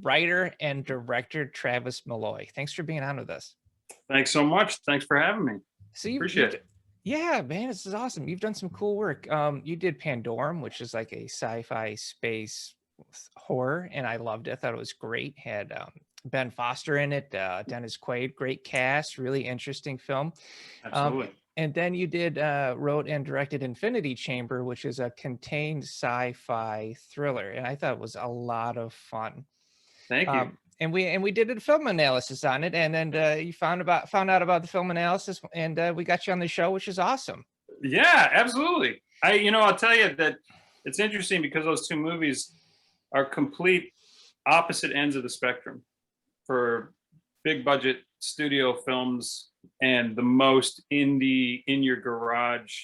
writer and director Travis Milloy. Thanks for being on with us. Thanks so much. Thanks for having me. So Appreciate it. Yeah, man, this is awesome. You've done some cool work. You did Pandorum, which is like a sci-fi space horror, and I loved it. I thought it was great. Had Ben Foster in it, Dennis Quaid, great cast, really interesting film. Absolutely. And then you did wrote and directed Infinity Chamber, which is a contained sci-fi thriller, and I thought it was a lot of fun. Thank you. And we did a film analysis on it, and then you found out about the film analysis, and we got you on the show, which is awesome. Yeah, absolutely. I'll tell you that it's interesting because those two movies are complete opposite ends of the spectrum for big budget studio films and the most indie in your garage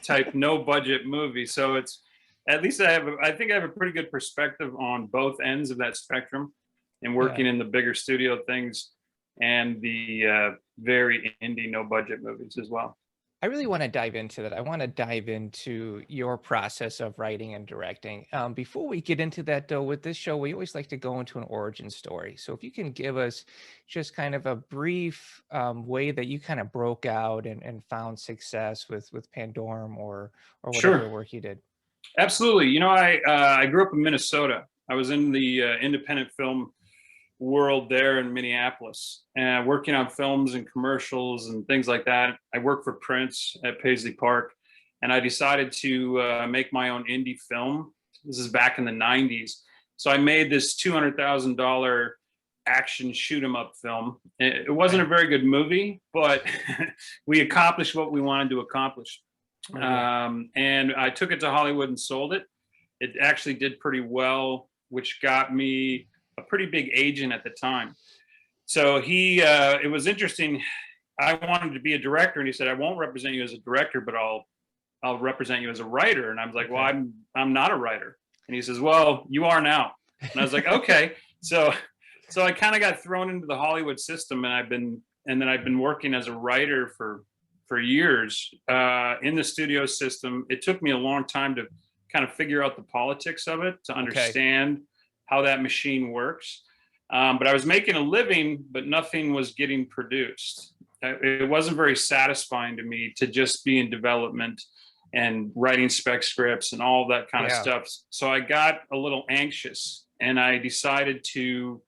type no budget movie. So it's at least I think I have a pretty good perspective on both ends of that spectrum, and working in the bigger studio things and the very indie no budget movies as well. I really want to dive into that. I want to dive into your process of writing and directing. Before we get into that, though, with this show, we always like to go into an origin story. So if you can give us just kind of a brief way that you kind of broke out and found success with Pandorum or whatever work you did. Absolutely. I grew up in Minnesota. I was in the independent film world there in Minneapolis, and working on films and commercials and things like that. I worked for Prince at Paisley Park, and I decided to make my own indie film. This is back in the 90s. So I made this $200,000 action shoot 'em up film. It wasn't a very good movie, but we accomplished what we wanted to accomplish. And I took it to Hollywood and sold it. It actually did pretty well, which got me a pretty big agent at the time. So it was interesting. I wanted to be a director, and he said, I won't represent you as a director, but I'll represent you as a writer. And I was like, well, I'm not a writer. And he says, well, you are now. And I was like, okay. So I kind of got thrown into the Hollywood system, and I've been working as a writer for years in the studio system. It took me a long time to kind of figure out the politics of it, to understand how that machine works. But I was making a living, but nothing was getting produced. It wasn't very satisfying to me to just be in development and writing spec scripts and all that kind of stuff. So I got a little anxious, and I decided to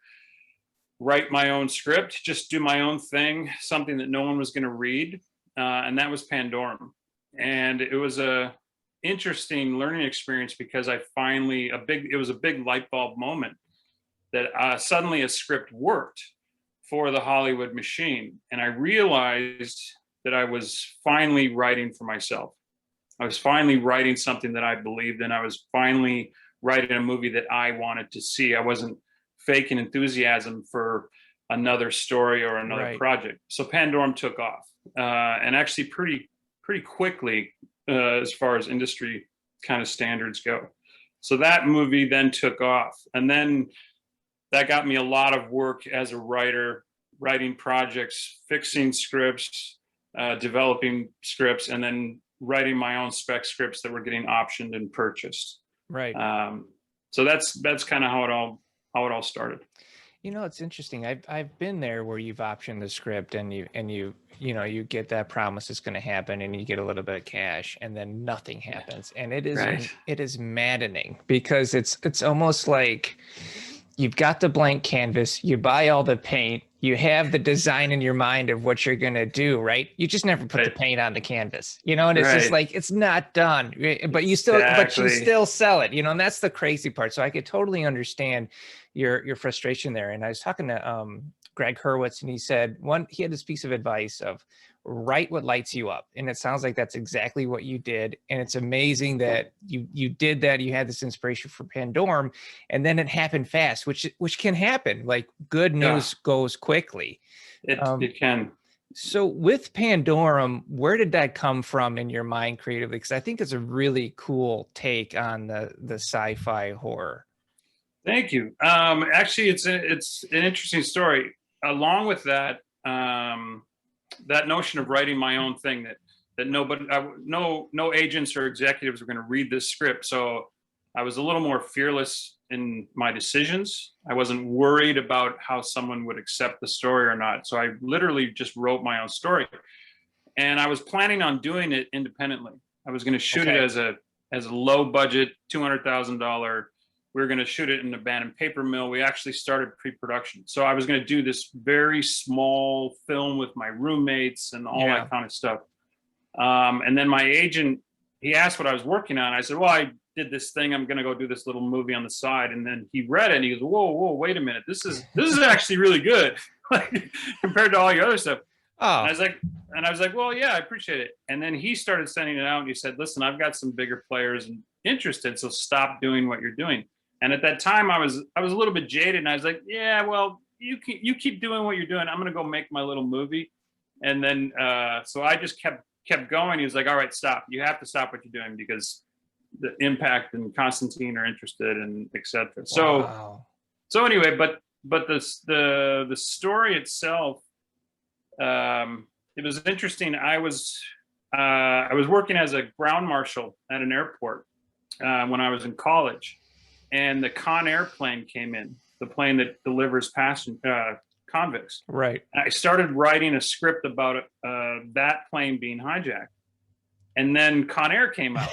write my own script, just do my own thing, something that no one was going to read. And that was Pandorum. And it was a interesting learning experience because it was a big light bulb moment that suddenly a script worked for the Hollywood machine. And I realized that I was finally writing for myself. I was finally writing something that I believed in. I was finally writing a movie that I wanted to see. I wasn't faking enthusiasm for another story or another project. So Pandorum took off, and actually pretty quickly, as far as industry kind of standards go. So that movie then took off, and then that got me a lot of work as a writer, writing projects, fixing scripts, developing scripts, and then writing my own spec scripts that were getting optioned and purchased. Right. So that's kind of how it all started. It's interesting. I've been there where you've optioned the script and you get that promise it's going to happen, and you get a little bit of cash, and then nothing happens. And it is maddening, because it's almost like you've got the blank canvas, you buy all the paint, you have the design in your mind of what you're going to do, right? You just never put the paint on the canvas, and it's just like, it's not done, but you still sell it, and that's the crazy part. So I could totally understand your frustration there. And I was talking to Greg Hurwitz, and he said he had this piece of advice of write what lights you up. And it sounds like that's exactly what you did. And it's amazing that you did that. You had this inspiration for Pandorum, and then it happened fast, which can happen. Like, good news goes quickly. It can. So with Pandorum, where did that come from in your mind creatively? Because I think it's a really cool take on the sci-fi horror. Thank you. Actually, it's an interesting story. Along with that, that notion of writing my own thing, that nobody, no agents or executives were going to read this script. So I was a little more fearless in my decisions. I wasn't worried about how someone would accept the story or not. So I literally just wrote my own story. And I was planning on doing it independently. I was going to shoot it as a low budget, $200,000. We were going to shoot it in an abandoned paper mill. We actually started pre-production. So I was going to do this very small film with my roommates and all that kind of stuff. And then my agent, he asked what I was working on. I said, well, I did this thing. I'm going to go do this little movie on the side. And then he read it and he goes, whoa, wait a minute. This is actually really good like, compared to all your other stuff. Oh. And I was like, well, yeah, I appreciate it. And then he started sending it out and he said, listen, I've got some bigger players interested, so stop doing what you're doing. And at that time I was a little bit jaded and I was like, yeah, well, you keep doing what you're doing. I'm going to go make my little movie. And then, so I just kept going. He was like, all right, stop. You have to stop what you're doing because the Impact and Constantine are interested and etc. Wow. So anyway, but the story itself, it was interesting. I was working as a ground marshal at an airport when I was in college, and the Con Air plane came in, the plane that delivers convicts. Right. I started writing a script about that plane being hijacked, and then Con Air came out.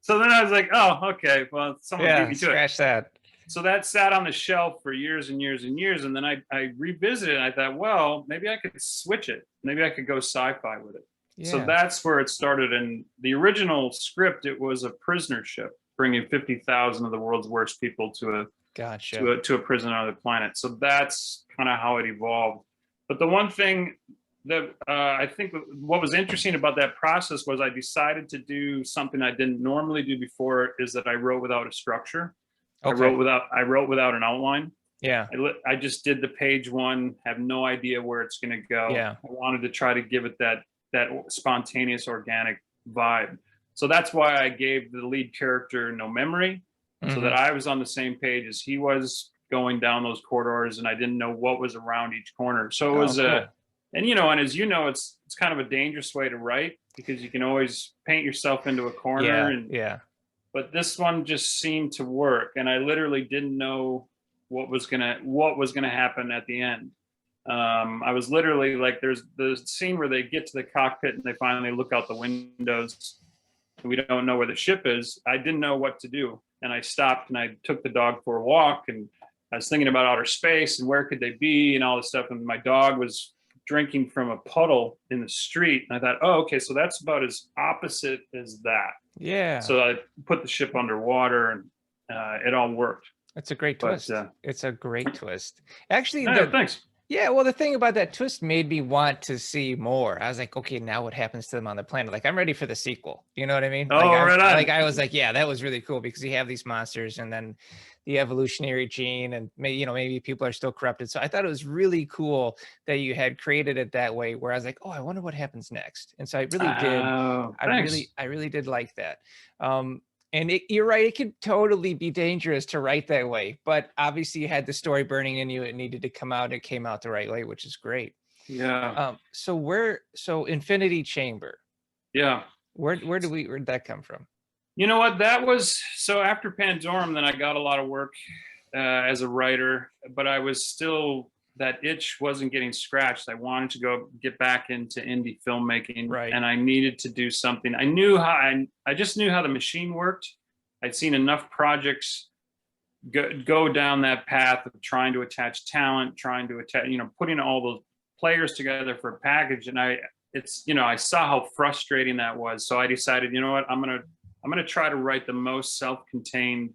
So then I was like, oh, okay, well, someone beat me to it. Scratch that. So that sat on the shelf for years and years and years. And then I revisited it. And I thought, well, maybe I could switch it. Maybe I could go sci-fi with it. Yeah. So that's where it started. And the original script, it was a prisoner ship bringing 50,000 of the world's worst people to a prison on the planet. So that's kind of how it evolved. But the one thing that I think what was interesting about that process was I decided to do something I didn't normally do before, is that I wrote without a structure. Okay. I wrote without an outline. Yeah. I just did the page one, have no idea where it's going to go. Yeah. I wanted to try to give it that spontaneous, organic vibe. So that's why I gave the lead character no memory, so that I was on the same page as he was going down those corridors, and I didn't know what was around each corner. So it was and as you know, it's kind of a dangerous way to write, because you can always paint yourself into a corner. But this one just seemed to work, and I literally didn't know what was gonna happen at the end. I was literally like, there's the scene where they get to the cockpit and they finally look out the windows. We don't know where the ship is. I didn't know what to do, and I stopped and I took the dog for a walk, and I was thinking about outer space and where could they be and all this stuff. And my dog was drinking from a puddle in the street, and I thought, oh, okay, so that's about as opposite as that. Yeah. So I put the ship underwater, and it all worked. It's a great twist. It's a great twist. Actually, thanks. Yeah, well, the thing about that twist made me want to see more. I was like, okay, now what happens to them on the planet? Like, I'm ready for the sequel. You know what I mean? Oh, right on. Like, I was like, yeah, that was really cool, because you have these monsters and then the evolutionary gene, and maybe people are still corrupted. So I thought it was really cool that you had created it that way, where I was like, oh, I wonder what happens next. And so I really did. I really did like that. And you're right, it could totally be dangerous to write that way, but obviously you had the story burning in you. It needed to come out. It came out the right way, which is great. Yeah. So Infinity Chamber. Yeah. Where'd that come from? You know what? That was, so after Pandorum, then I got a lot of work as a writer, but I was still, that itch wasn't getting scratched. I wanted to get back into indie filmmaking, right? And I needed to do something. I just knew how the machine worked. I'd seen enough projects go down that path of trying to attach talent, putting all those players together for a package. And I saw how frustrating that was. So I decided, you know what, I'm gonna try to write the most self-contained,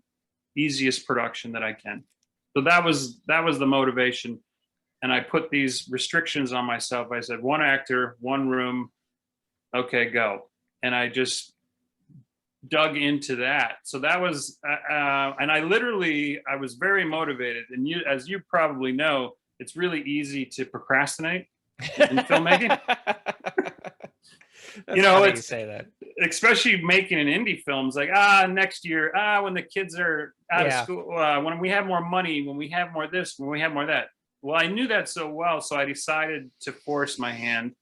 easiest production that I can. So that was the motivation. And I put these restrictions on myself. I said, 1 actor, 1 room, okay, go. And I just dug into that. So that was, and I was very motivated. And as you probably know, it's really easy to procrastinate in filmmaking. You say that, especially making an indie film. It's like, next year, when the kids are out of school, when we have more money, when we have more this, when we have more that. Well, I knew that so well, so I decided to force my hand,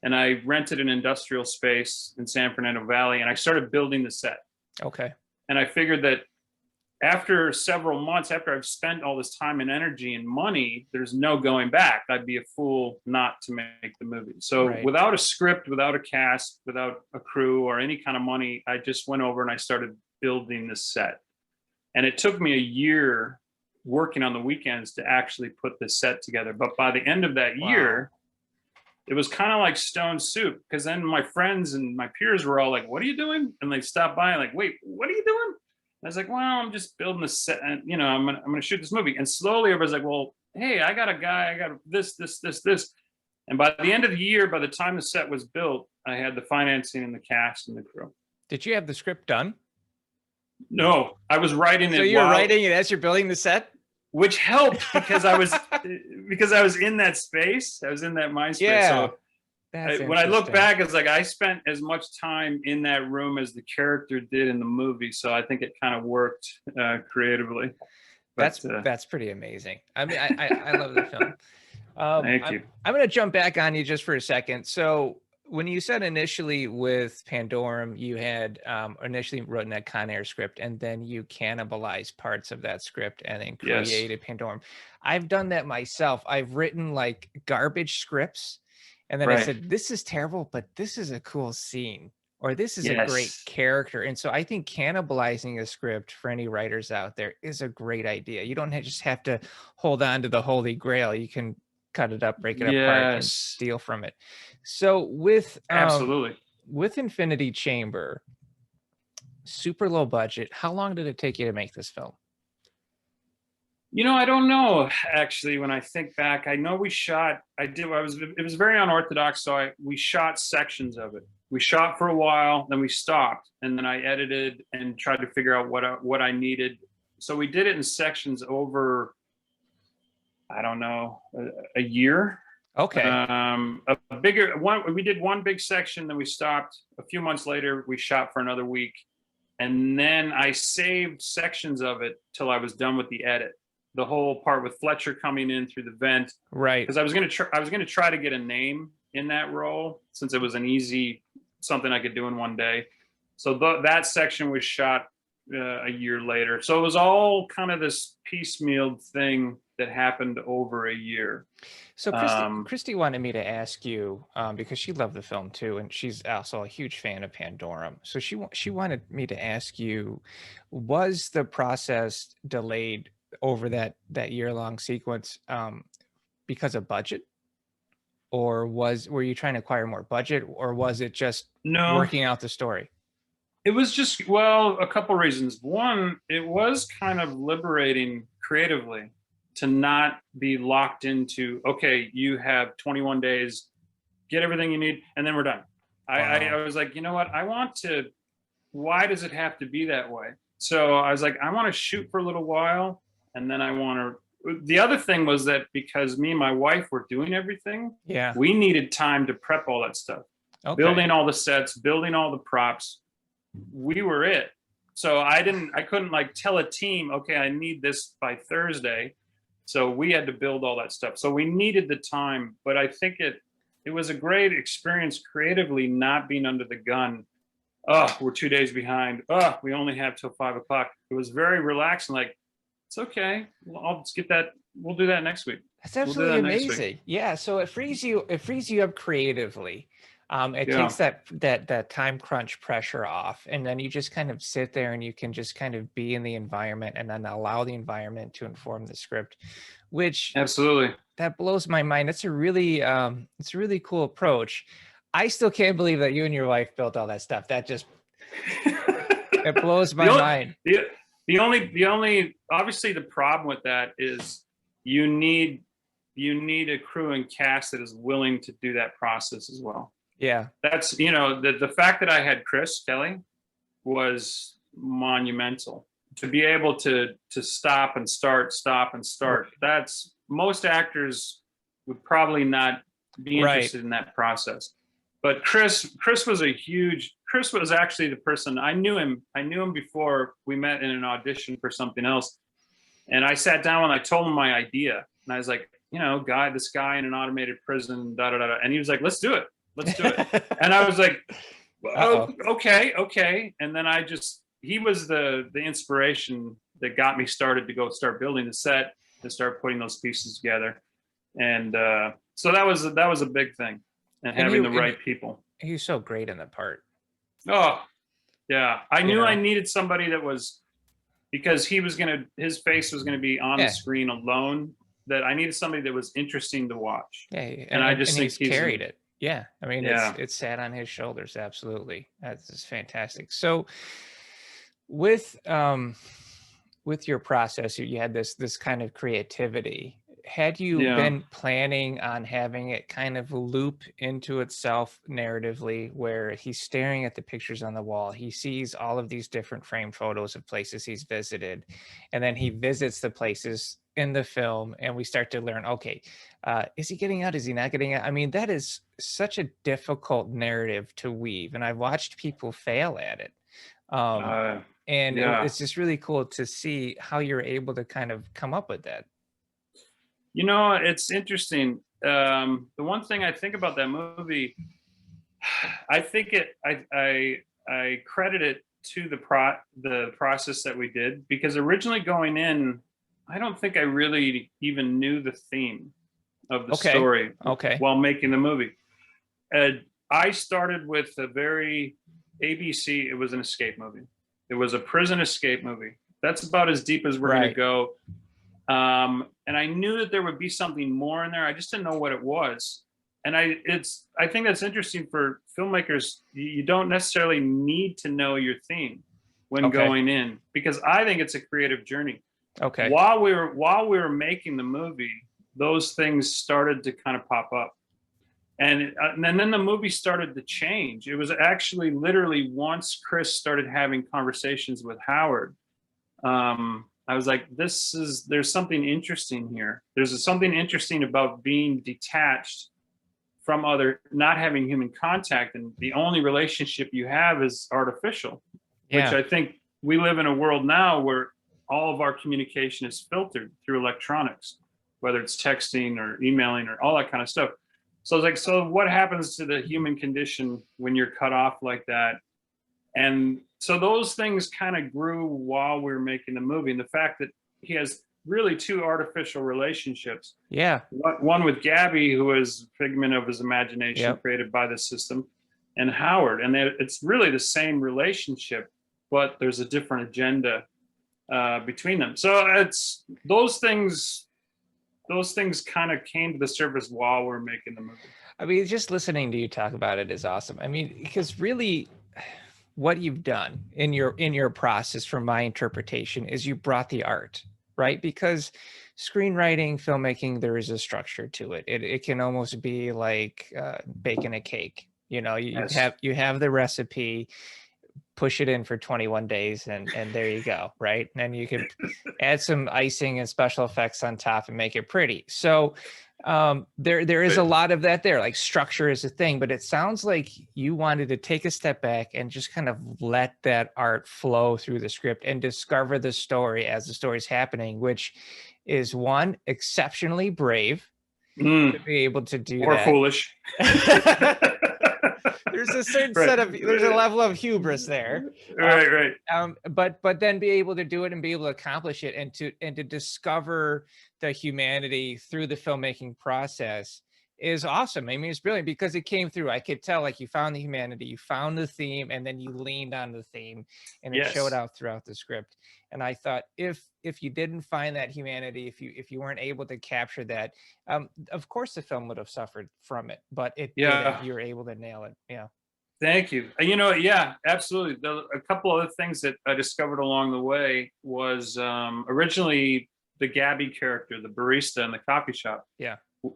and I rented an industrial space in San Fernando Valley, and I started building the set. Okay. And I figured that after several months, after I've spent all this time and energy and money, there's no going back. I'd be a fool not to make the movie. So Right. without a script, without a cast, without a crew or any kind of money, I just went over and I started building this set. And it took me a year working on the weekends to actually put this set together. But by the end of that year, it was kind of like stone soup, because then my friends and my peers were all like, "What are you doing?" And they stopped by and like, "Wait, what are you doing?" And I was like, "Well, I'm just building a set, and I'm gonna shoot this movie." And slowly everybody's like, "Well, hey, I got a guy, I got this." And by the end of the year, by the time the set was built, I had the financing and the cast and the crew. Did you have the script done? No, I was writing it. So you're writing it as you're building the set? Which helped because I was in that space. I was in that mind space. Yeah. So when I look back, it's like I spent as much time in that room as the character did in the movie. So I think it kind of worked creatively. But, that's pretty amazing. I mean, I love the film. Thank you. I'm going to jump back on you just for a second. So when you said initially with Pandorum, you had initially written that Con Air script, and then you cannibalized parts of that script and then created Pandorum. I've done that myself. I've written like garbage scripts, and then I said, this is terrible, but this is a cool scene, or this is a great character. And so I think cannibalizing a script for any writers out there is a great idea. You don't just have to hold on to the holy grail. You can cut it up, break it apart, and steal from it. So with absolutely with Infinity Chamber, super low budget, how long did it take you to make this film? I don't know, actually. When I think back, I know we shot, it was very unorthodox. So we shot sections of it. We shot for a while, then we stopped, and then I edited and tried to figure out what I needed. So we did it in sections over, I don't know, a year. Okay. A bigger one. We did one big section, then we stopped. A few months later, we shot for another week, and then I saved sections of it till I was done with the edit. The whole part with Fletcher coming in through the vent, right? Because I was gonna try to get a name in that role, since it was an easy something I could do in one day. So that section was shot a year later. So it was all kind of this piecemeal thing that happened over a year. So Christy wanted me to ask you, because she loved the film too, and she's also a huge fan of Pandorum. So she wanted me to ask you, was the process delayed over that year-long sequence because of budget? Or were you trying to acquire more budget, or was it just working out the story? It was just, well, a couple reasons. One, it was kind of liberating creatively to not be locked into, okay, you have 21 days, get everything you need, and then we're done. I was like, you know what? Why does it have to be that way? So I was like, I want to shoot for a little while, and then the other thing was that because me and my wife were doing everything, we needed time to prep all that stuff. Okay. Building all the sets, building all the props. We were it. So I couldn't like tell a team, okay, I need this by Thursday. So we had to build all that stuff. So we needed the time, but I think it was a great experience creatively, not being under the gun. Oh, we're 2 days behind. Oh, we only have till 5 o'clock. It was very relaxing. Like, it's okay. I'll just get that. We'll do that next week. That's absolutely amazing. Yeah. So it frees you up creatively. It takes that time crunch pressure off, and then you just kind of sit there and you can just kind of be in the environment and then allow the environment to inform the script, which absolutely, that blows my mind. It's a really cool approach. I still can't believe that you and your wife built all that stuff. That just it blows my mind. The only obviously the problem with that is you need a crew and cast that is willing to do that process as well. Yeah, that's the fact that I had Chris Kelly was monumental. To be able to stop and start. That's, most actors would probably not be interested in that process. But Chris was Chris was actually the person. I knew him before we met in an audition for something else. And I sat down and I told him my idea. And I was like, this guy in an automated prison, da da da. And he was like, let's do it. And I was like, oh, okay. And then I just, he was the inspiration that got me started to go start building the set, to start putting those pieces together. And so that was a big thing, and having the right people. He's so great in the part. Oh yeah, I knew I needed somebody that was, because his face was gonna be on the screen alone, that I needed somebody that was interesting to watch. Yeah, and I just think he's carried it. Yeah, I mean, it's sat on his shoulders. Absolutely, that's just fantastic. So with your process, you had this kind of creativity. Had you been planning on having it kind of loop into itself narratively, where he's staring at the pictures on the wall, he sees all of these different framed photos of places he's visited, and then he visits the places in the film, and we start to learn, okay, is he getting out? Is he not getting out? I mean, that is such a difficult narrative to weave, and I've watched people fail at it. And it's just really cool to see how you're able to kind of come up with that. You know, it's interesting. The one thing I think about that movie, I think I credit it to the process that we did, because originally going in, I don't think I really even knew the theme of the story while making the movie. I started with a very ABC. It was an escape movie. It was a prison escape movie. That's about as deep as we're going to go. And I knew that there would be something more in there. I just didn't know what it was. And I think that's interesting for filmmakers. You don't necessarily need to know your theme when going in, because I think it's a creative journey. While we were making the movie, those things started to kind of pop up. And then the movie started to change. It was actually literally once Chris started having conversations with Howard, I was like, there's something interesting here. There's something interesting about being detached from not having human contact, and the only relationship you have is artificial, which I think we live in a world now where all of our communication is filtered through electronics, whether it's texting or emailing or all that kind of stuff. So I was like, so what happens to the human condition when you're cut off like that? And so those things kind of grew while we were making the movie. And the fact that he has really two artificial relationships. Yeah. One with Gabby, who is a figment of his imagination created by the system, and Howard. And it's really the same relationship, but there's a different agenda between them. So it's those things kind of came to the surface while we're making the movie. I mean, just listening to you talk about it is awesome. I mean, because really what you've done in your process, from my interpretation, is you brought the art, right? Because screenwriting, filmmaking, there is a structure to it. It can almost be like baking a cake. You know, you have the recipe, push it in for 21 days, and there you go, right? And then you can add some icing and special effects on top and make it pretty. So there is a lot of that there, like structure is a thing, but it sounds like you wanted to take a step back and just kind of let that art flow through the script and discover the story as the story's happening, which is one, exceptionally brave to be able to do that. Or foolish. There's a certain there's a level of hubris there. Right. But then be able to do it and be able to accomplish it, and to discover the humanity through the filmmaking process is awesome. I mean, it's brilliant because it came through. I could tell, like, you found the humanity, you found the theme, and then you leaned on the theme, and it showed out throughout the script. And I thought, if you didn't find that humanity, if you weren't able to capture that, of course the film would have suffered from it. But it didn't. You were able to nail it. Yeah. Thank you. You know, yeah, absolutely. A couple other things that I discovered along the way was originally the Gabby character, the barista in the coffee shop,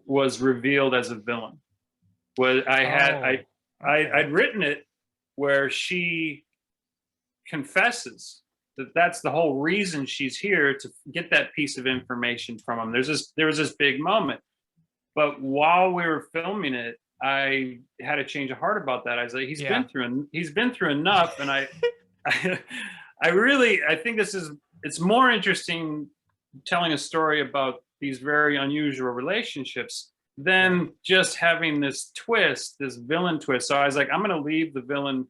was revealed as a villain. I'd written it where she confesses that that's the whole reason she's here, to get that piece of information from him. There was this big moment, but while we were filming it, I had a change of heart about that. I was like, he's been through enough, and I think it's more interesting telling a story about these very unusual relationships than just having this twist, this villain twist. So I was like, I'm going to leave the villain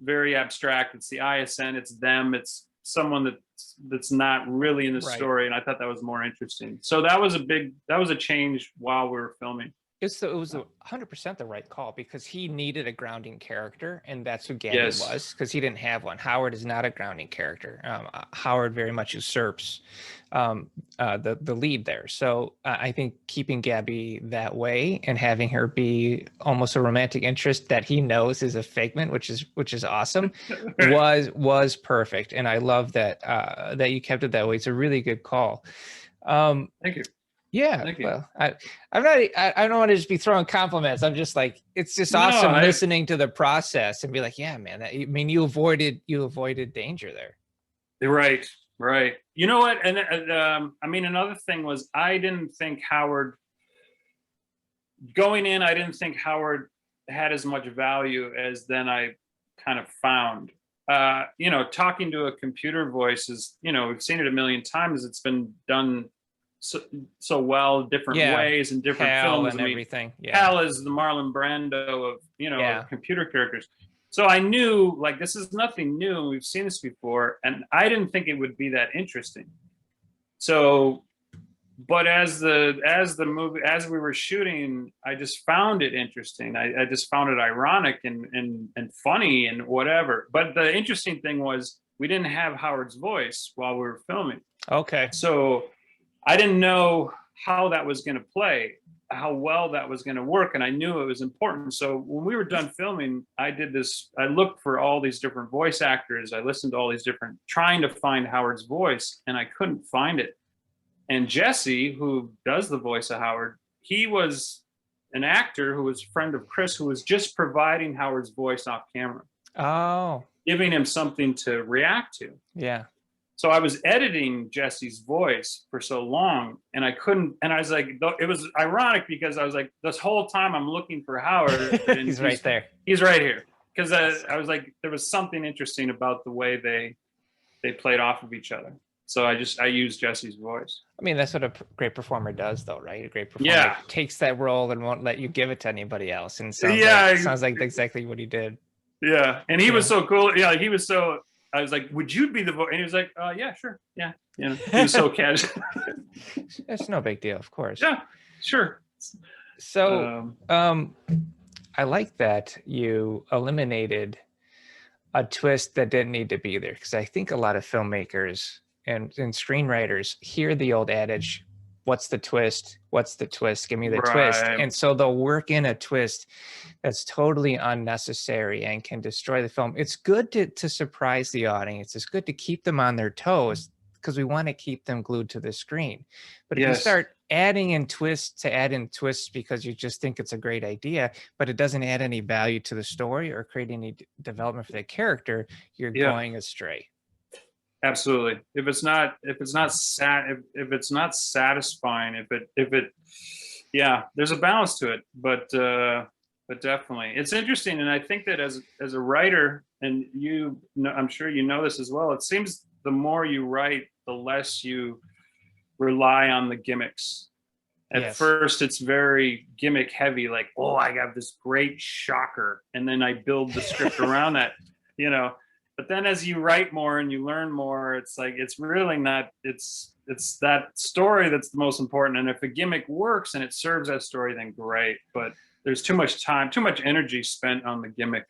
very abstract. It's the ISN, it's them, it's someone that's not really in the story. And I thought that was more interesting. So that was a change while we were filming. It was 100% the right call, because he needed a grounding character, and that's who Gabby was, because he didn't have one. Howard is not a grounding character. Howard very much usurps the lead there. So I think keeping Gabby that way and having her be almost a romantic interest that he knows is a figment, which is awesome, was perfect. And I love that that you kept it that way. It's a really good call. Thank you. Yeah, well, I don't want to just be throwing compliments. I'm just like, it's just awesome listening to the process and be like, yeah, man. You avoided danger there. Right. You know what? And another thing was, I didn't think Howard going in. I didn't think Howard had as much value as then I kind of found. Talking to a computer voice is, we've seen it a million times. It's been done so well, different ways and different films and everything. Hal is the Marlon Brando of computer characters. So I knew, like, this is nothing new. We've seen this before, and I didn't think it would be that interesting. So, but as we were shooting, I just found it interesting. I just found it ironic and funny and whatever. But the interesting thing was, we didn't have Howard's voice while we were filming. Okay. So I didn't know how that was going to play, how well that was going to work. And I knew it was important. So when we were done filming, I looked for all these different voice actors. I listened to all these different, trying to find Howard's voice, and I couldn't find it. And Jesse, who does the voice of Howard, he was an actor who was a friend of Chris, who was just providing Howard's voice off camera. Oh. Giving him something to react to. Yeah. So I was editing Jesse's voice for so long, and I couldn't, and I was like, it was ironic because I was like, this whole time I'm looking for Howard. And he's right there. He's right here. Because I was like, there was something interesting about the way they played off of each other. So I used Jesse's voice. I mean, that's what a great performer does, though, right? A great performer takes that role and won't let you give it to anybody else. And sounds like exactly what he did. Yeah. And he was so cool. Yeah. He was so, I was like, would you be the voice? And he was like, yeah, sure. Yeah. He was so casual. That's no big deal, of course. Yeah, sure. So I like that you eliminated a twist that didn't need to be there, because I think a lot of filmmakers and screenwriters hear the old adage, what's the twist? What's the twist? Give me the twist. And so they'll work in a twist that's totally unnecessary and can destroy the film. It's good to surprise the audience. It's good to keep them on their toes, because we want to keep them glued to the screen. But if you start adding in twists to add in twists because you just think it's a great idea, but it doesn't add any value to the story or create any development for the character, you're going astray. Absolutely. If it's not satisfying, there's a balance to it, but definitely it's interesting. And I think that as a writer, and I'm sure you know this as well, it seems the more you write, the less you rely on the gimmicks. At first, it's very gimmick heavy, like, oh, I have this great shocker, and then I build the script around that, But then as you write more and you learn more, it's like, it's really not, it's that story that's the most important. And if a gimmick works and it serves that story, then great. But there's too much time, too much energy spent on the gimmick.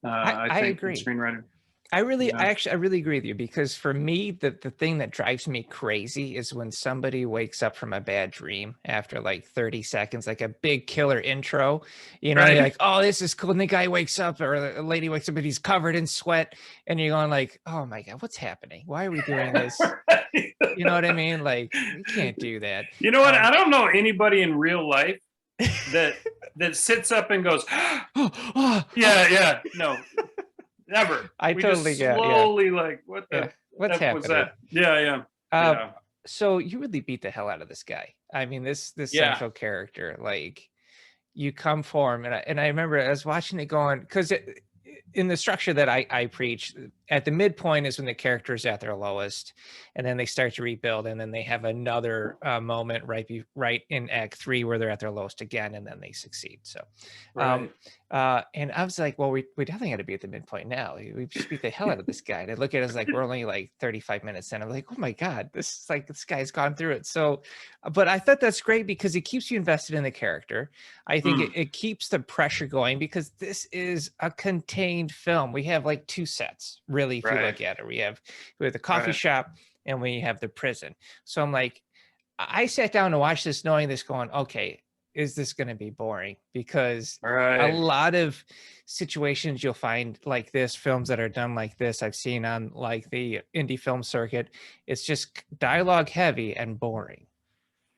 I think, agree. In screenwriting. I really agree with you, because for me, the thing that drives me crazy is when somebody wakes up from a bad dream after like 30 seconds, like a big killer intro, you're like, oh, this is cool. And the guy wakes up, or the lady wakes up, and he's covered in sweat, and you're going like, oh my God, what's happening? Why are we doing this? You know what I mean? Like, we can't do that. You know what? I don't know anybody in real life that sits up and goes, yeah, no. Never. I totally get slowly like, what the what's happening? Was that? Yeah. So you really beat the hell out of this guy. I mean, this central character, like, you come for him, and I remember I was watching it going, because in the structure that I preach, at the midpoint is when the character is at their lowest, and then they start to rebuild, and then they have another moment right in Act 3 where they're at their lowest again, and then they succeed. So, Right. and I was like, well, we definitely got to be at the midpoint now. We just beat the hell out of this guy. And I look at it as like we're only like 35 minutes in. I'm like, oh my god, this guy's gone through it. So, but I thought that's great because it keeps you invested in the character. I think it keeps the pressure going because this is a contained film. We have like two sets, really, if you look at it. We have the coffee shop and we have the prison. So I'm like, I sat down to watch this knowing this going, okay, is this going to be boring? Because a lot of situations you'll find like this, films that are done like this, I've seen on like the indie film circuit, it's just dialogue heavy and boring.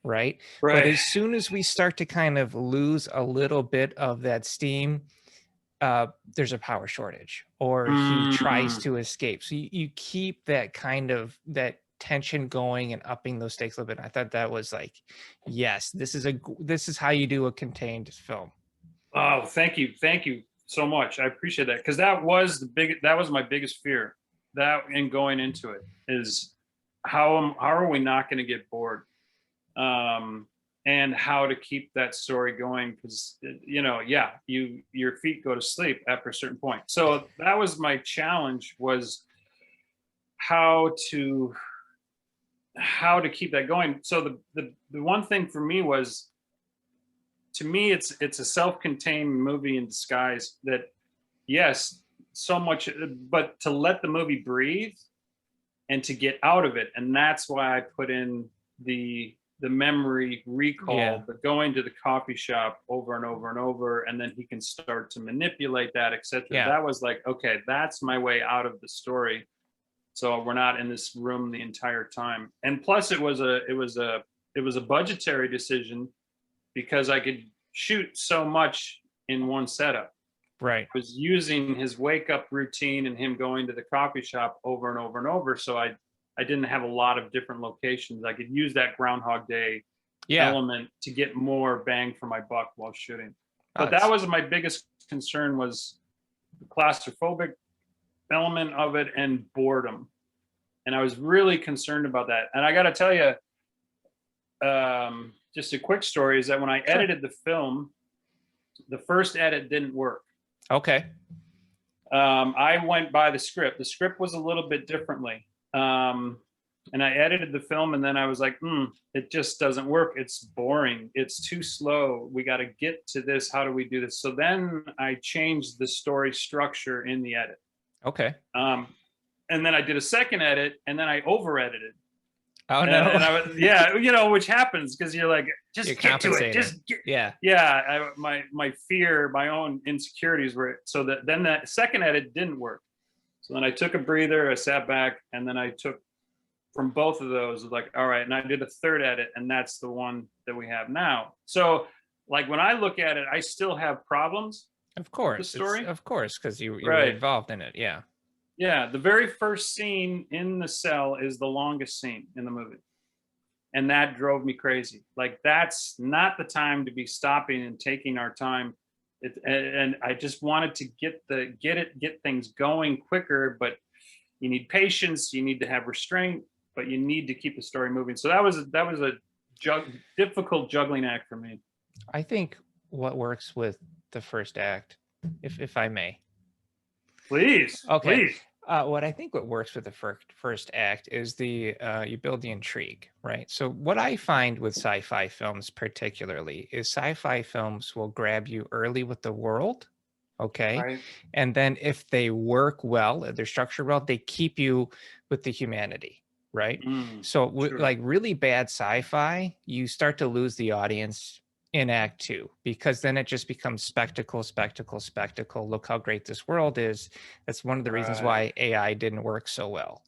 Right. But as soon as we start to kind of lose a little bit of that steam, there's a power shortage, or he tries to escape. So you keep that kind of that tension going and upping those stakes a little bit. I thought that was like, yes, this is how you do a contained film. Oh, thank you so much. I appreciate that, because that was my biggest fear. That in going into it is how are we not going to get bored, and how to keep that story going, because your feet go to sleep after a certain point. So that was my challenge, was how to keep that going. So the one thing for me was, to me, it's a self-contained movie in disguise. That, yes, so much, but to let the movie breathe and to get out of it. And that's why I put in the memory recall, but going to the coffee shop over and over and over, and then he can start to manipulate that, etc. That was like, okay, that's my way out of the story. So we're not in this room the entire time. And plus it was a budgetary decision, because I could shoot so much in one setup. Right. I was using his wake up routine and him going to the coffee shop over and over and over. So I didn't have a lot of different locations. I could use that Groundhog Day element to get more bang for my buck while shooting. But that was my biggest concern, was the claustrophobic element of it and boredom. And I was really concerned about that. And I got to tell you, just a quick story is that when I edited the film, the first edit didn't work. Okay. I went by the script. The script was a little bit differently. And I edited the film, and then I was like, it just doesn't work. It's boring. It's too slow. We got to get to this. How do we do this? So then I changed the story structure in the edit. Okay. And then I did a second edit, and then I over edited. Oh no. And I was, which happens because you're like, just get to it. My fear, my own insecurities were, so then that second edit didn't work. So then I took a breather, I sat back, and then I took from both of those, like, all right, and I did a third edit, and that's the one that we have now. So like when I look at it, I still have problems. Of course. The story? Of course, because you were involved in it. Yeah. Yeah. The very first scene in the cell is the longest scene in the movie. And that drove me crazy. Like, that's not the time to be stopping and taking our time. And I just wanted to get things going quicker, but you need patience, you need to have restraint, but you need to keep the story moving. So that was a difficult juggling act for me. I think what works with the first act, if I may. Please. Okay. Please. What I think what works with the first act is you build the intrigue, right? So what I find with sci-fi films particularly is sci-fi films will grab you early with the world, okay? Right. And then if they work well, they're structured well, they keep you with the humanity, right? So sure. Like really bad sci-fi, you start to lose the audience in Act 2, because then it just becomes spectacle. Look how great this world is. That's one of the reasons why AI didn't work so well.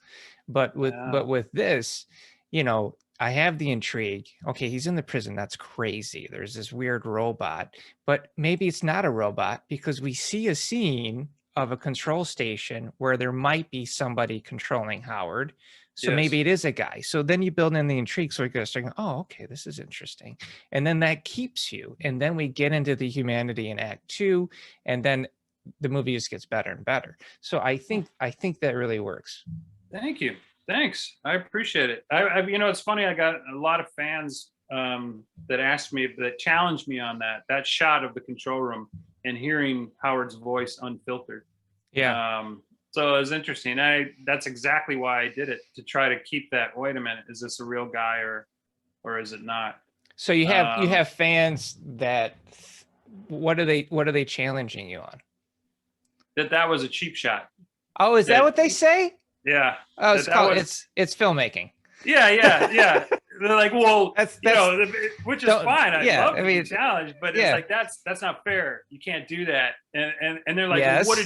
But with this, I have the intrigue. Okay, he's in the prison. That's crazy. There's this weird robot, but maybe it's not a robot, because we see a scene of a control station where there might be somebody controlling Howard. So maybe it is a guy. So then you build in the intrigue. So we go start going, oh, okay, this is interesting. And then that keeps you. And then we get into the humanity in Act 2. And then the movie just gets better and better. So I think that really works. Thank you. Thanks. I appreciate it. I you know, it's funny. I got a lot of fans that asked me, that challenged me on that shot of the control room and hearing Howard's voice unfiltered. Yeah. So it was interesting. That's exactly why I did it, to try to keep that. Wait a minute, is this a real guy or is it not? So you have fans that, what are they challenging you on? That was a cheap shot. Oh, is that what they say? Yeah. Oh, it's filmmaking. Yeah. They're like, well, that's you know, which is fine. I love to be challenged, but it's like that's not fair. You can't do that. And they're like, yes. What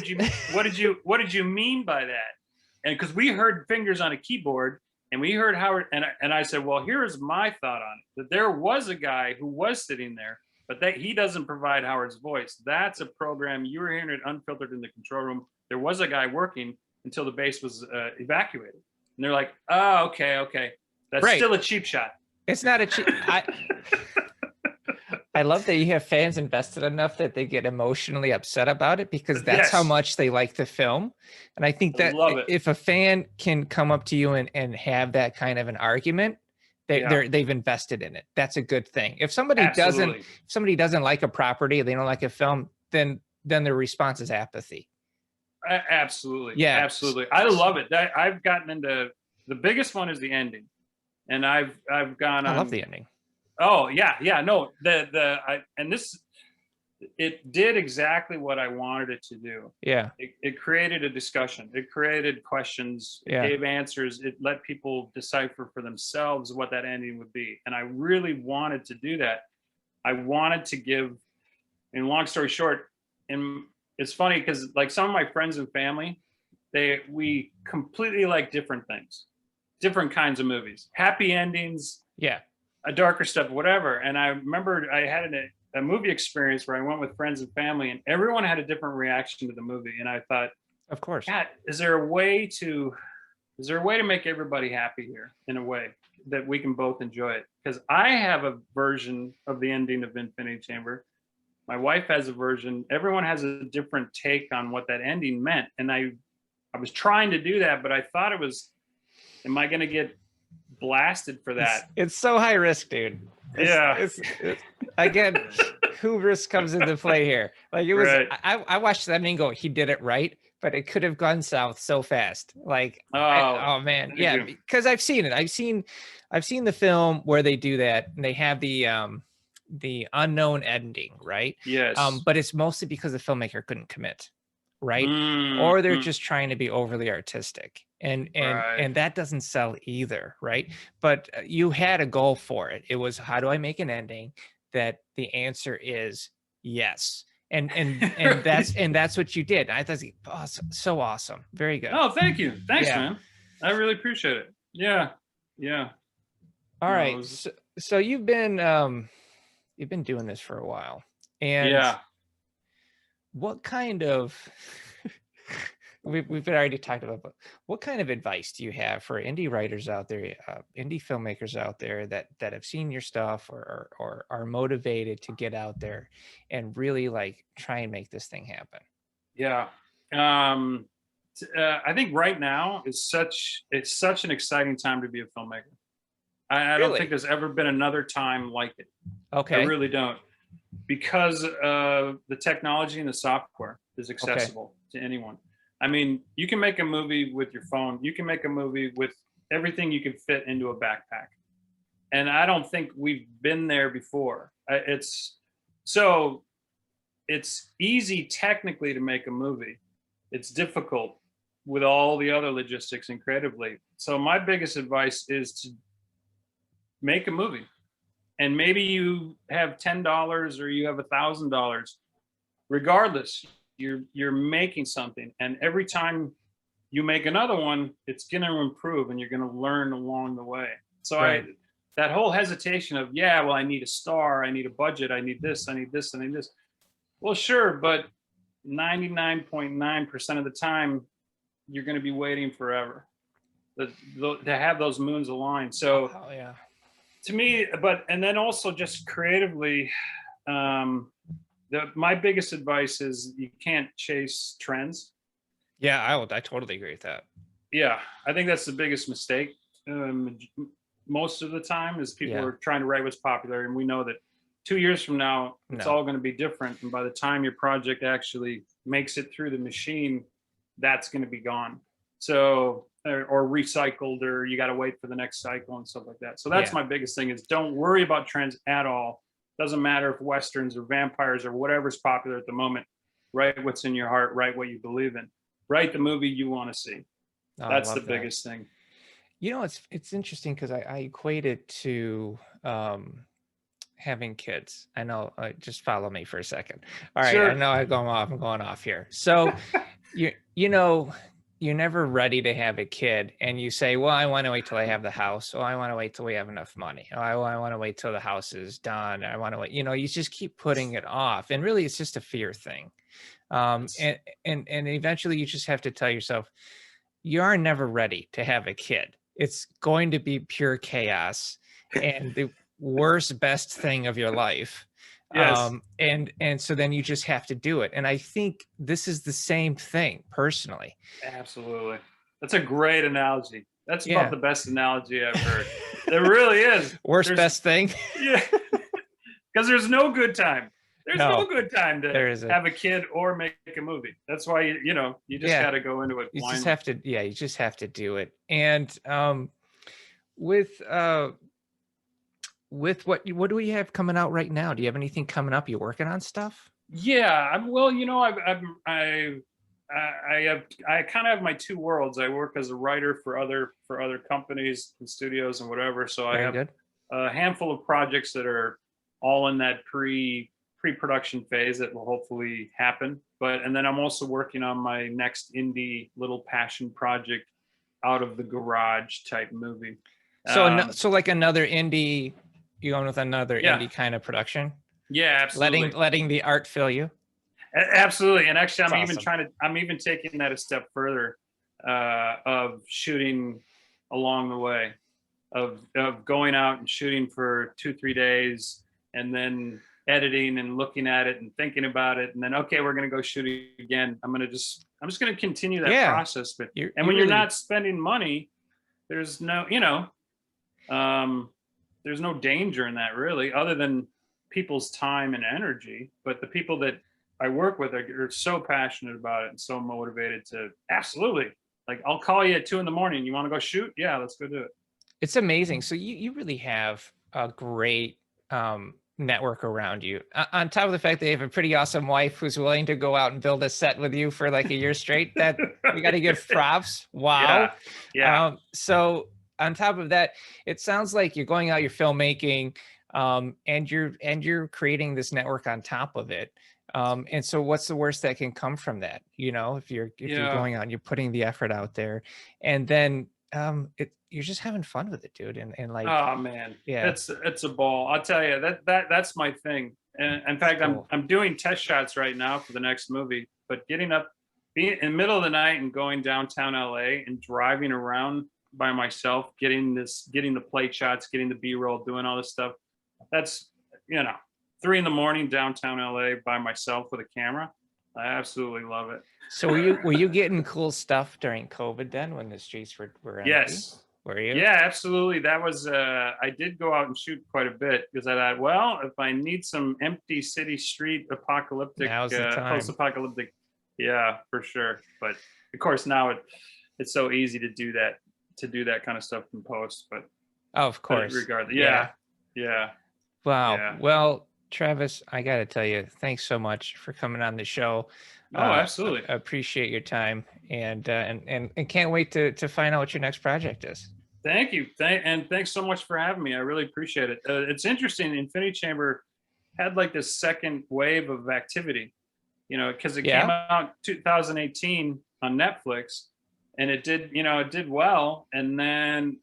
did you mean by that? And because we heard fingers on a keyboard, and we heard Howard, and I said, well, here's my thought on it. That there was a guy who was sitting there, but that he doesn't provide Howard's voice. That's a program. You were hearing it unfiltered in the control room. There was a guy working until the base was evacuated. And they're like, oh, okay. That's still a cheap shot. It's not a cheap. I love that you have fans invested enough that they get emotionally upset about it, because that's how much they like the film. And I think that if a fan can come up to you and have that kind of an argument, they've invested in it. That's a good thing. If somebody doesn't like a property, they don't like a film, then their response is apathy. Absolutely. Yeah, absolutely. I love it. I've gotten into, the biggest one is the ending. And I've gone on. I love the ending. Oh yeah. No, it did exactly what I wanted it to do. Yeah. It created a discussion. It created questions. It gave answers. It let people decipher for themselves what that ending would be. And I really wanted to do that. I wanted to give, and long story short, and it's funny because like some of my friends and family, we completely like different things. Different kinds of movies, happy endings, a darker stuff, whatever. And I remember I had a movie experience where I went with friends and family, and everyone had a different reaction to the movie. And I thought, of course, God, is there a way to make everybody happy here in a way that we can both enjoy it? Because I have a version of the ending of Infinity Chamber. My wife has a version. Everyone has a different take on what that ending meant. And I was trying to do that, but I thought it was, am I going to get blasted for that? It's so high risk, dude. It's again, hubris comes into play here. Like it was, I watched that and go, he did it right, but it could have gone south so fast. Like, oh man, yeah, because I've seen it. I've seen the film where they do that, and they have the unknown ending, right? Yes. But it's mostly because the filmmaker couldn't commit. Right. Or they're just trying to be overly artistic, and that doesn't sell either. Right. But you had a goal for it. It was, how do I make an ending that the answer is yes. And that's what you did. I thought, oh, so awesome. Very good. Oh, thank you. Thanks, man. I really appreciate it. Yeah. All right. So you've been doing this for a while. And what kind of we've already talked about, but what kind of advice do you have for indie writers out there, indie filmmakers out there that have seen your stuff or are motivated to get out there and really like try and make this thing happen? Yeah. I think right now it's such an exciting time to be a filmmaker. I don't think there's ever been another time like it. Okay. I really don't. Because the technology and the software is accessible to anyone. I mean, you can make a movie with your phone. You can make a movie with everything you can fit into a backpack. And I don't think we've been there before. It's easy technically to make a movie. It's difficult with all the other logistics and creatively. So my biggest advice is to make a movie. And maybe you have $10 or you have $1,000. Regardless, you're making something, and every time you make another one, it's going to improve, and you're going to learn along the way. So that whole hesitation of, I need a star, I need a budget, I need this, I need this, I need this. Well, sure, but 99.9% of the time, you're going to be waiting forever to have those moons align. So. To me, and then also just creatively, My biggest advice is you can't chase trends. Yeah, I totally agree with that. Yeah, I think that's the biggest mistake. Most of the time is people Yeah. are trying to write what's popular, and we know that 2 years from now it's No. all going to be different, and by the time your project actually makes it through the machine, that's going to be gone. So or recycled, or you got to wait for the next cycle and stuff like that. So that's Yeah. my biggest thing, is don't worry about trends at all. Doesn't matter if westerns or vampires or whatever's popular at the moment. Write what's in your heart, write what you believe in, write the movie you want to see. Oh, I That's the love that. biggest thing. You know, it's interesting because I equate it to having kids. I know, just follow me for a second. All right, I Sure. know I'm going off here. So you know, you're never ready to have a kid, and you say, well, I want to wait till I have the house. Oh, I want to wait till we have enough money. Oh, I want to wait till the house is done. I want to wait, you just keep putting it off. And really it's just a fear thing. And eventually you just have to tell yourself, you are never ready to have a kid. It's going to be pure chaos and the worst best thing of your life. Yes. And so then you just have to do it. And I think this is the same thing personally. Absolutely. That's a great analogy. That's about Yeah. the best analogy I've heard. It really is. Worst best thing. Yeah. Because there's no good time. There's no good time to have a kid or make a movie. That's why you just got to go into it blindly. You just have to do it. And with what do we have coming out right now? Do you have anything coming up? You working on stuff? Yeah, well, I kind of have my two worlds. I work as a writer for other companies and studios and whatever. So I have a handful of projects that are all in that pre-production phase that will hopefully happen. And then I'm also working on my next indie little passion project out of the garage type movie. So like another indie, you going with another indie kind of production? Yeah, absolutely. Letting the art fill you. Absolutely. And actually, I'm even taking that a step further, of shooting along the way, of going out and shooting for 2-3 days, and then editing and looking at it and thinking about it, and then okay, we're going to go shoot it again. I'm just going to continue that process. But when you're not spending money, there's no there's no danger in that, really, other than people's time and energy. But the people that I work with are so passionate about it and so motivated to absolutely, like, I'll call you at 2 a.m. You want to go shoot? Yeah, let's go do it. It's amazing. So you really have a great network around you, on top of the fact that you have a pretty awesome wife who's willing to go out and build a set with you for like a year straight. That we got to give props. Wow. Yeah. So on top of that, it sounds like you're going out, you're filmmaking, and you're creating this network on top of it. And so what's the worst that can come from that? If you're going out and you're putting the effort out there, and then you're just having fun with it, dude. And like, oh man, yeah, it's a ball. I'll tell you, that's my thing. And in fact, cool. I'm doing test shots right now for the next movie, but being in the middle of the night and going downtown LA and driving around by myself, getting the plate shots, getting the B-roll, doing all this stuff. That's 3 a.m. downtown LA by myself with a camera. I absolutely love it. So were you getting cool stuff during COVID then, when the streets were empty? Yes. Were you? Yeah, absolutely. That was I did go out and shoot quite a bit, because I thought, well, if I need some empty city street apocalyptic, post-apocalyptic, yeah, for sure. But of course now it's so easy to do that kind of stuff in post. But of course, regardless, yeah. Wow. Yeah. Well, Travis, I got to tell you, thanks so much for coming on the show. Oh, absolutely. I appreciate your time, and can't wait to find out what your next project is. Thank you. And thanks so much for having me. I really appreciate it. It's interesting. Infinity Chamber had like this second wave of activity, because it came out 2018 on Netflix, and it did well. And then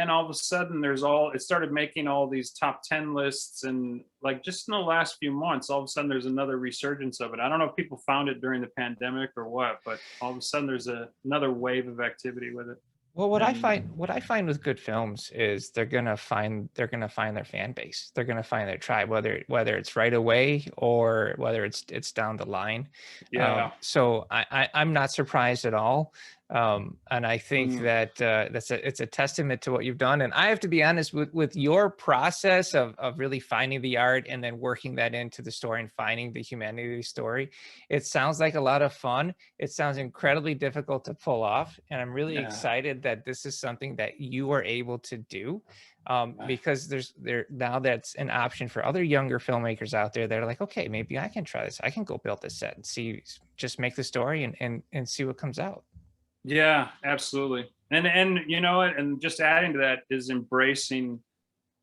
all of a sudden it started making all these top 10 lists, and like just in the last few months, all of a sudden there's another resurgence of it. I don't know if people found it during the pandemic or what, but all of a sudden there's another wave of activity with it. Well, And what I find with good films is they're gonna find their fan base. They're gonna find their tribe, whether it's right away or whether it's down the line. yeah. So I'm not surprised at all. And I think Mm, that it's a testament to what you've done. And I have to be honest with your process of really finding the art and then working that into the story and finding the humanity of the story. It sounds like a lot of fun. It sounds incredibly difficult to pull off, and I'm really yeah. excited that this is something that you are able to do, because there now that's an option for other younger filmmakers out there that are like, okay, maybe I can try this. I can go build this set and see, just make the story and see what comes out. Yeah, absolutely. And you know what? And just adding to that is embracing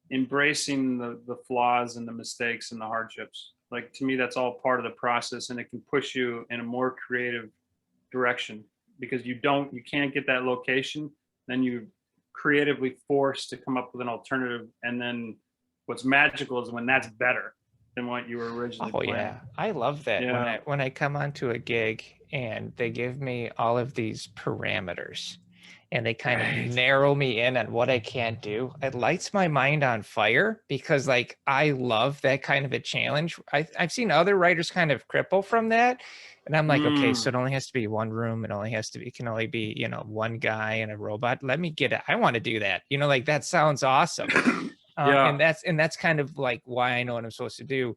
the flaws and the mistakes and the hardships. Like to me, that's all part of the process, and it can push you in a more creative direction because you can't get that location, then you creatively forced to come up with an alternative, and then what's magical is when that's better than what you were originally Oh planning. yeah, I love that Yeah. when I come onto a gig and they give me all of these parameters and they kind of Right. narrow me in on what I can't do. It lights my mind on fire because like I love that kind of a challenge. I've seen other writers kind of cripple from that. And I'm like, okay, so Mm. it only has to be one room. It can only be, one guy and a robot. Let me get it. I want to do that. Like that sounds awesome. Yeah, And that's kind of like why I know what I'm supposed to do,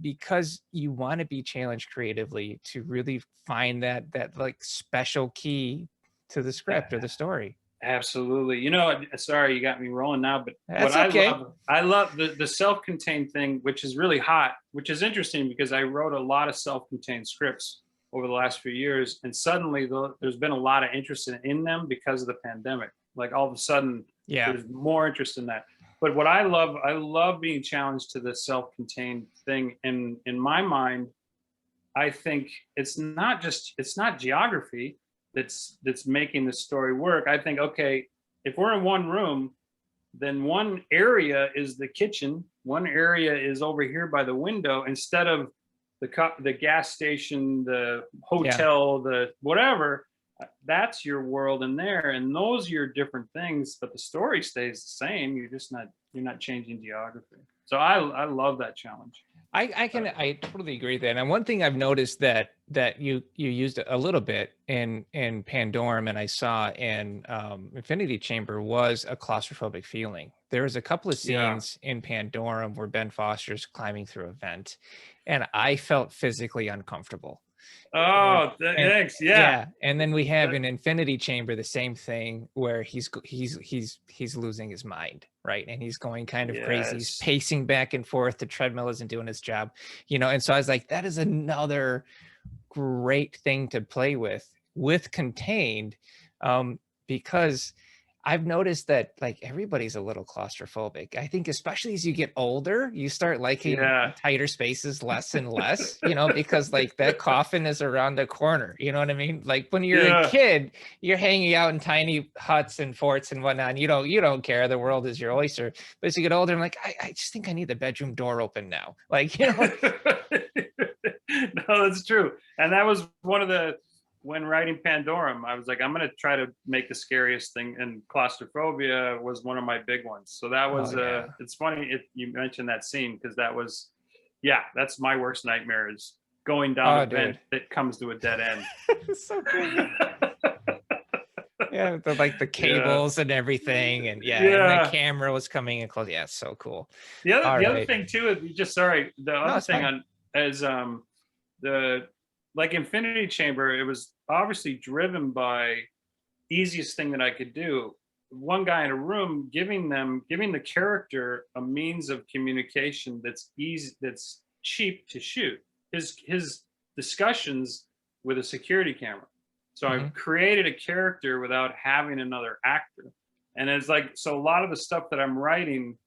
because you want to be challenged creatively to really find that like special key to the script or the story. absolutely. You know, sorry you got me rolling now, but what That's okay. I love the self-contained thing, which is really hot, which is interesting because I wrote a lot of self-contained scripts over the last few years, and suddenly there's been a lot of interest in them because of the pandemic. Like all of a sudden, Yeah. there's more interest in that. But what I love being challenged to the self-contained thing. And in my mind, I think it's not geography that's making the story work. I think, okay, if we're in one room, then one area is the kitchen, one area is over here by the window, instead of the gas station, the Yeah. hotel, the whatever. That's your world in there, and those are your different things, but the story stays the same. You're not changing geography. So I love that challenge. I totally agree with that. And one thing I've noticed that you used a little bit in Pandorum and I saw in Infinity Chamber was a claustrophobic feeling. There was a couple of Yeah. scenes in Pandorum where Ben Foster's climbing through a vent, and I felt physically uncomfortable. And, Oh, and thanks. Yeah. yeah, and then we have That, in Infinity Chamber the same thing where he's losing his mind, right? And he's going kind of crazy. He's yes. pacing back and forth. The treadmill isn't doing its job, And so I was like, that is another great thing to play with contained, because I've noticed that like everybody's a little claustrophobic. I think especially as you get older, you start liking Yeah. tighter spaces less and less, because like that coffin is around the corner. You know what I mean? Like when you're a Yeah. kid, you're hanging out in tiny huts and forts and whatnot. And you don't care. The world is your oyster. But as you get older, I'm like, I just think I need the bedroom door open now. Like, No, that's true. And that was one of the when writing Pandorum, I was like, I'm gonna try to make the scariest thing, and claustrophobia was one of my big ones. So that oh was yeah. it's funny you mentioned that scene because that was yeah, that's my worst nightmare is going down a Oh, vent dude. that comes to a dead end. It's so cool. Yeah, like the Yeah. cables and everything, and yeah, and the Yeah. camera was coming in close. Yeah, it's so cool. All The other right. thing too is just sorry, the No, other it's thing fine. on is the like Infinity Chamber, it was obviously driven by easiest thing that I could do. One guy in a room giving the character a means of communication that's easy, that's cheap to shoot. His discussions with a security camera. So Hmm. I've created a character without having another actor. And it's like so a lot of the stuff that I'm writing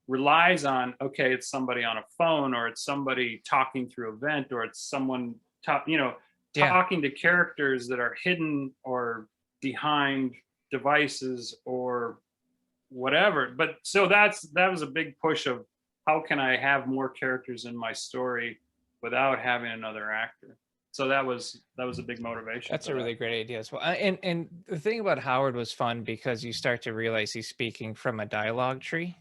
relies on okay, it's somebody on a phone or it's somebody talking through a vent or it's someone Yeah. talking to characters that are hidden or behind devices or whatever. But so that was a big push of how can I have more characters in my story without having another actor. So that was a big motivation. That's a really great idea as well. And the thing about Howard was fun because you start to realize he's speaking from a dialogue tree.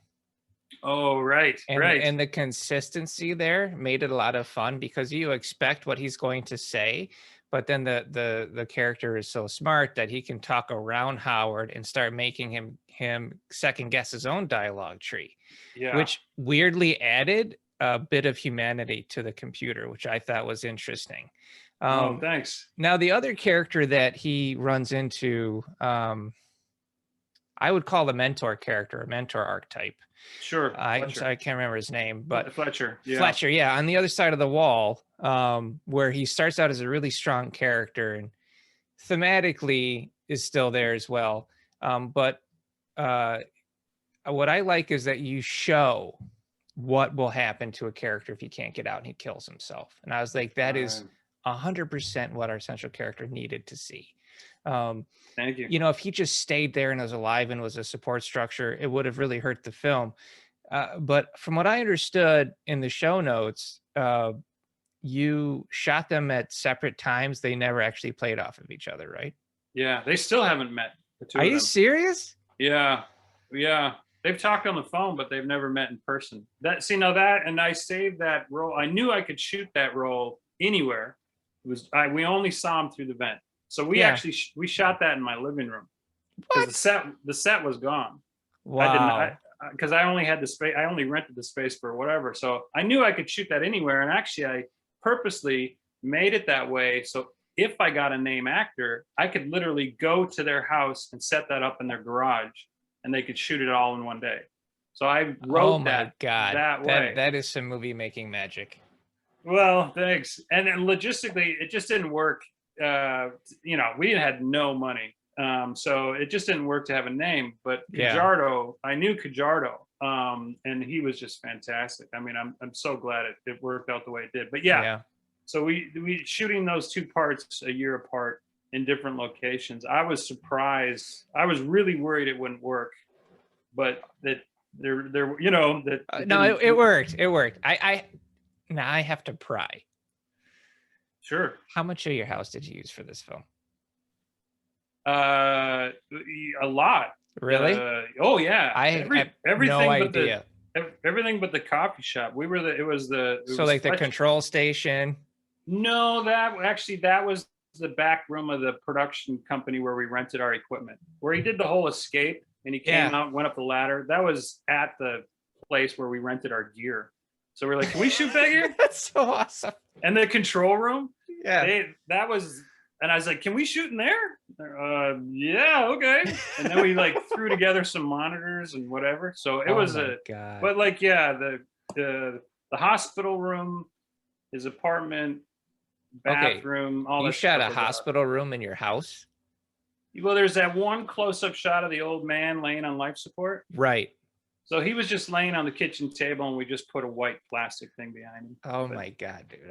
Oh, right, right. And the consistency there made it a lot of fun because you expect what he's going to say, but then the character is so smart that he can talk around Howard and start making him second guess his own dialogue tree. Yeah. Which weirdly added a bit of humanity to the computer, which I thought was interesting. Oh, thanks. Now, the other character that he runs into, I would call the mentor character, a mentor archetype. Sure. I'm sorry, I can't remember his name, but Fletcher. Yeah. Fletcher, yeah, on the other side of the wall, where he starts out as a really strong character and thematically is still there as well. But what I like is that you show what will happen to a character if he can't get out and he kills himself. And I was like, that is 100% what our central character needed to see. Thank you. You know, if he just stayed there and was alive and was a support structure, it would have really hurt the film. But from what I understood in the show notes, you shot them at separate times. They never actually played off of each other, right? Yeah, they still haven't met. Are you serious? Yeah, yeah. They've talked on the phone, but they've never met in person. And I saved that role. I knew I could shoot that role anywhere. We only saw him through the vent. So we actually we shot that in my living room because the set was gone. Wow. Because I only had the space. I only rented the space for whatever. So I knew I could shoot that anywhere. And actually, I purposely made it that way. So if I got a name actor, I could literally go to their house and set that up in their garage, and they could shoot it all in one day. So I wrote that way. That is some movie making magic. Well, thanks. And then logistically, it just didn't work. We had no money. So it just didn't work to have a name, but Cajardo, I knew Cajardo, and he was just fantastic. I mean, I'm so glad it worked out the way it did, but so we shooting those two parts a year apart in different locations. I was surprised. I was really worried it wouldn't work, but that it worked. It worked. Now I have to pry. Sure. How much of your house did you use for this film? A lot. Really? Oh yeah. I have no idea. Everything but the coffee shop. The control station. No, that was the back room of the production company where we rented our equipment. Where he did the whole escape and he came out and went up the ladder. That was at the place where we rented our gear. So we're like, can we shoot back here? That's so awesome. And the control room. Yeah. And I was like, can we shoot in there? Yeah, okay. And then we threw together some monitors and whatever. So it was God. But the hospital room, his apartment, bathroom, all that. You shot a hospital room in your house? Well, there's that one close-up shot of the old man laying on life support. Right. So he was just laying on the kitchen table, and we just put a white plastic thing behind him. Oh my God, dude!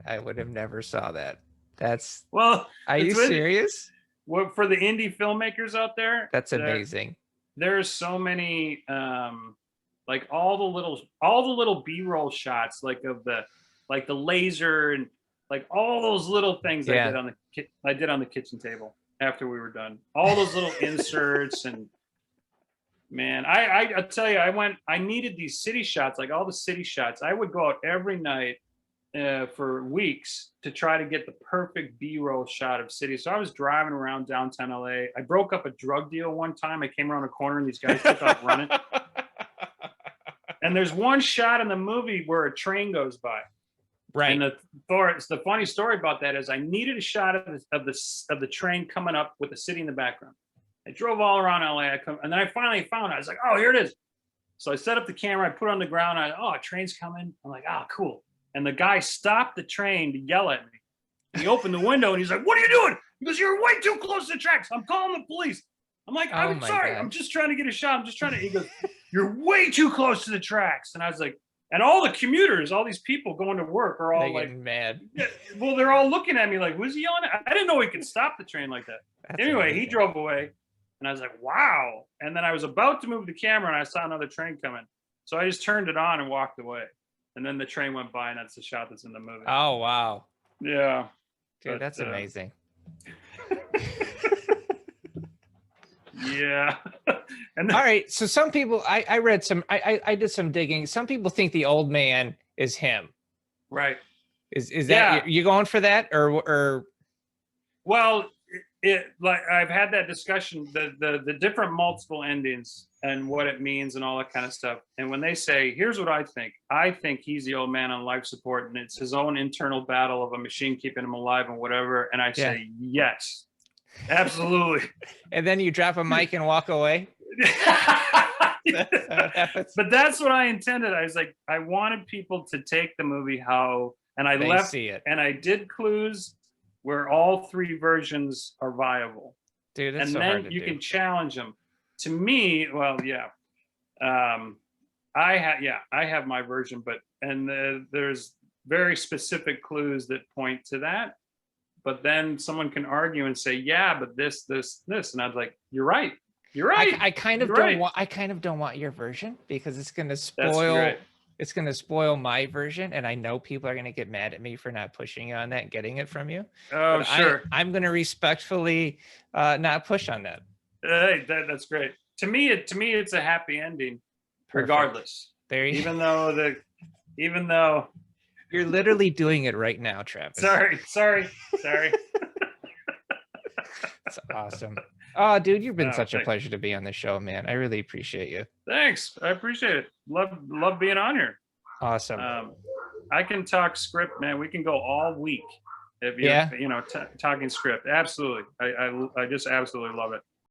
I would have never saw that. That's Are you serious? Well, for the indie filmmakers out there, that's amazing. There's so many, all the little B-roll shots, of the laser and all those little things I did on the kitchen table after we were done. All those little inserts and. Man, I tell you, I needed these city shots, all the city shots. I would go out every night for weeks to try to get the perfect B-roll shot of city. So I was driving around downtown LA. I broke up a drug deal one time. I came around a corner and these guys took off running. And there's one shot in the movie where a train goes by. Right. And the funny story about that is I needed a shot of the train coming up with the city in the background. I drove all around LA, and then I finally found it. I was like, oh, here it is. So I set up the camera, I put it on the ground, a train's coming. I'm like, cool. And the guy stopped the train to yell at me. He opened the window and he's like, what are you doing? He goes, you're way too close to the tracks. I'm calling the police. I'm like, I'm sorry. God. I'm just trying to get a shot. He goes, you're way too close to the tracks. And I was like, and all the commuters, all these people going to work are all mad. Yeah, well, they're all looking at me like, who's he yelling at? I didn't know he could stop the train like that. That's anyway, amazing. He drove away. And I was like, wow. And then I was about to move the camera and I saw another train coming. So I just turned it on and walked away. And then the train went by and that's the shot that's in the movie. Oh, wow. Yeah. Dude, that's amazing. Yeah. And then, all right. So some people, I read some, I did some digging. Some people think the old man is him. Right. Is that you going for that or? Well, like I've had that discussion, the different multiple endings and what it means and all that kind of stuff. And when they say, here's what I think he's the old man on life support and it's his own internal battle of a machine keeping him alive and whatever. And I say, yes, absolutely. And then you drop a mic and walk away. That's how it happens. But that's what I intended. I was like, I wanted people to take the movie how, and I left it. And I did clues where all three versions are viable. Dude, that's and so then hard to you do. can challenge them. To me, well, yeah. I have my version, but there's very specific clues that point to that. But then someone can argue and say, yeah, but this, and I was like, you're right. You're right. I kind of don't want. I kind of don't want your version because it's going to spoil. It's going to spoil my version, and I know people are going to get mad at me for not pushing on that, and getting it from you. Oh, but sure. I'm going to respectfully not push on that. Hey, that's great. To me, it's a happy ending, regardless. There you even though you're literally doing it right now, Travis. Sorry. That's awesome. Oh, dude, you've been such a pleasure to be on the show, man. I really appreciate you. Thanks. I appreciate it. Love being on here. Awesome. I can talk script, man. We can go all week if you talking script. Absolutely. I just absolutely love it.